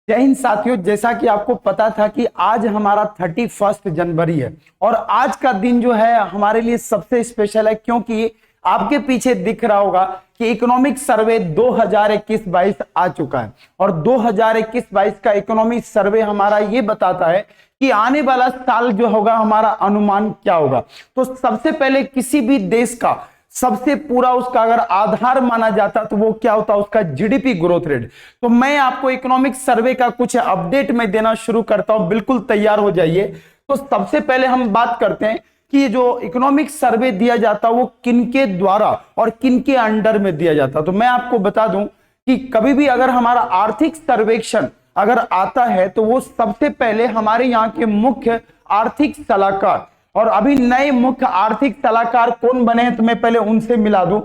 जय हिंद साथियों, जैसा कि आपको पता था कि आज हमारा 31 जनवरी है और आज का दिन जो है हमारे लिए सबसे स्पेशल है, क्योंकि आपके पीछे दिख रहा होगा कि इकोनॉमिक सर्वे 2021-22 आ चुका है और 2021-22 का इकोनॉमिक सर्वे हमारा ये बताता है कि आने वाला साल जो होगा हमारा अनुमान क्या होगा। तो सबसे पहले किसी भी देश का सबसे पूरा उसका अगर आधार माना जाता तो वो क्या होता, उसका जीडीपी ग्रोथ रेट। तो मैं आपको इकोनॉमिक सर्वे का कुछ अपडेट में देना शुरू करता हूं, बिल्कुल तैयार हो जाइए। तो सबसे पहले हम बात करते हैं कि ये जो इकोनॉमिक सर्वे दिया जाता वो किनके द्वारा और किनके अंडर में दिया जाता। तो मैं आपको बता दूं कि कभी भी अगर हमारा आर्थिक सर्वेक्षण अगर आता है तो वो सबसे पहले हमारे यहाँ के मुख्य आर्थिक सलाहकार, और अभी नए मुख्य आर्थिक सलाहकार कौन बने हैं तो मैं पहले उनसे मिला दूं।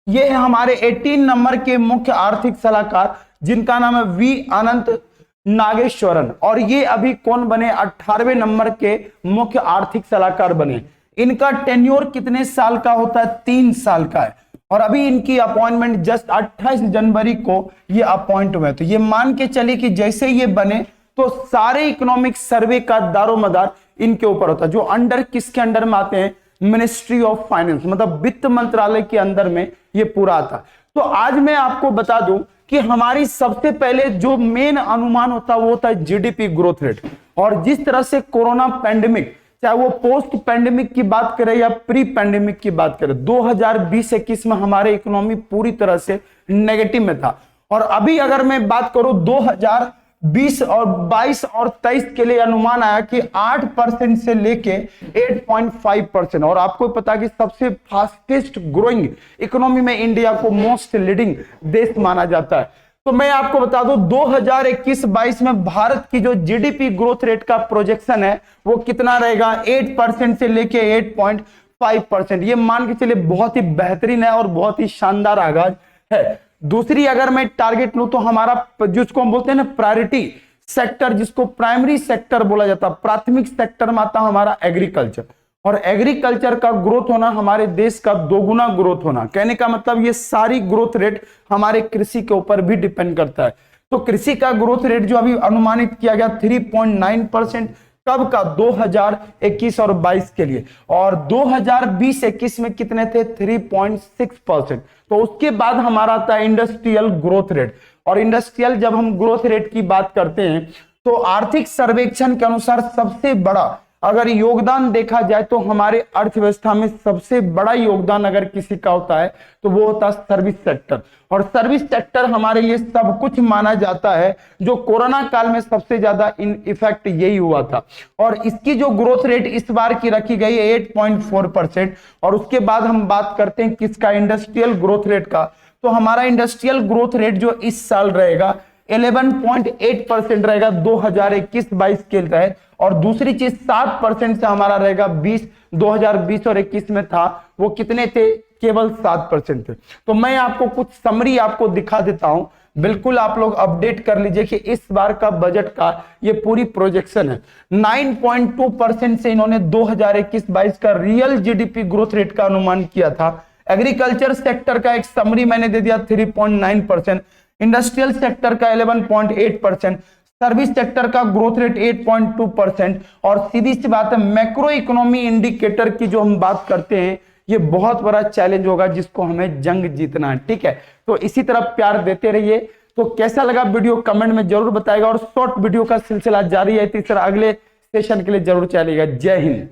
ये है हमारे 18 नंबर के मुख्य आर्थिक सलाहकार, जिनका नाम है वी अनंत नागेश्वरन, और ये अभी कौन बने, 18वें नंबर के मुख्य आर्थिक सलाहकार बने। इनका टेन्योर कितने साल का होता है, 3 साल का है, और अभी इनकी अपॉइंटमेंट जस्ट 28 जनवरी को ये अपॉइंट हुए। तो ये मान के चलिए कि जैसे ये बने तो सारे इकोनॉमिक सर्वे का दारोमदार इनके ऊपर होता है, जो अंडर किसके अंडर में आते हैं, मिनिस्ट्री ऑफ फाइनेंस, मतलब वित्त मंत्रालय के अंदर में ये पूरा आता है। तो आज मैं आपको बता दूं कि हमारी सबसे पहले जो मेन अनुमान होता है वो होता है जीडीपी ग्रोथ रेट। और जिस तरह से कोरोना पैंडेमिक, चाहे वो पोस्ट पैंडेमिक की बात करें या प्री पैंडेमिक की बात करें, 2020-21 में हमारे इकोनॉमी पूरी तरह से नेगेटिव में था। और अभी अगर मैं बात करूं 2020 और 22 और 23 के लिए अनुमान आया कि 8% से लेके 8.5%, और आपको पता कि सबसे फास्टेस्ट ग्रोइंग इकोनॉमी में इंडिया को मोस्ट लीडिंग देश माना जाता है। तो मैं आपको बता दूं 2021-22 में भारत की जो जीडीपी ग्रोथ रेट का प्रोजेक्शन है वो कितना रहेगा, 8% से लेके 8.5%। ये मान के चलिए बहुत ही बेहतरीन है और बहुत ही शानदार आगाज है। दूसरी अगर मैं टारगेट लूं तो हमारा जिसको हम बोलते हैं ना प्रायोरिटी सेक्टर, जिसको प्राइमरी सेक्टर बोला जाता है, प्राथमिक सेक्टर में आता हमारा एग्रीकल्चर, और एग्रीकल्चर का ग्रोथ होना हमारे देश का 2 गुना ग्रोथ होना। कहने का मतलब ये सारी ग्रोथ रेट हमारे कृषि के ऊपर भी डिपेंड करता है। तो कृषि का ग्रोथ रेट जो अभी अनुमानित किया गया 3.9%, कब का, 2021 और 22 के लिए, और 2020-21 में कितने थे, 3.6%। तो उसके बाद हमारा आता है इंडस्ट्रियल ग्रोथ रेट, और इंडस्ट्रियल जब हम ग्रोथ रेट की बात करते हैं तो आर्थिक सर्वेक्षण के अनुसार सबसे बड़ा अगर योगदान देखा जाए तो हमारे अर्थव्यवस्था में सबसे बड़ा योगदान अगर किसी का होता है तो वो होता है सर्विस सेक्टर। और सर्विस सेक्टर हमारे लिए सब कुछ माना जाता है, जो कोरोना काल में सबसे ज्यादा इफेक्ट यही हुआ था। और इसकी जो ग्रोथ रेट इस बार की रखी गई है 8.4%। और उसके बाद हम बात करते हैं किसका, इंडस्ट्रियल ग्रोथ रेट का। तो हमारा इंडस्ट्रियल ग्रोथ रेट जो इस साल रहेगा 11.8% रहेगा 2021-22 के तहत, और दूसरी चीज 7% से हमारा रहेगा 2020 और 21 में था वो कितने थे, केवल 7% थे। तो मैं आपको कुछ समरी आपको दिखा देता हूं, बिल्कुल आप लोग अपडेट कर लीजिए कि इस बार का बजट का ये पूरी प्रोजेक्शन है। 9.2% से इन्होंने 2021-22 का रियल जीडीपी ग्रोथ रेट का अनुमान किया था। एग्रीकल्चर सेक्टर का एक समरी मैंने दे दिया 3.9%, इंडस्ट्रियल सेक्टर का 11.8%, सर्विस सेक्टर का ग्रोथ रेट 8.2%, और सीधी सी बात है मैक्रो इकोनॉमी इंडिकेटर की जो हम बात करते हैं ये बहुत बड़ा चैलेंज होगा जिसको हमें जंग जीतना है। ठीक है, तो इसी तरह प्यार देते रहिए। तो कैसा लगा वीडियो कमेंट में जरूर बताएगा, और शॉर्ट वीडियो का सिलसिला जारी है, तीसरा अगले सेशन के लिए जरूर चलेगा। जय हिंद।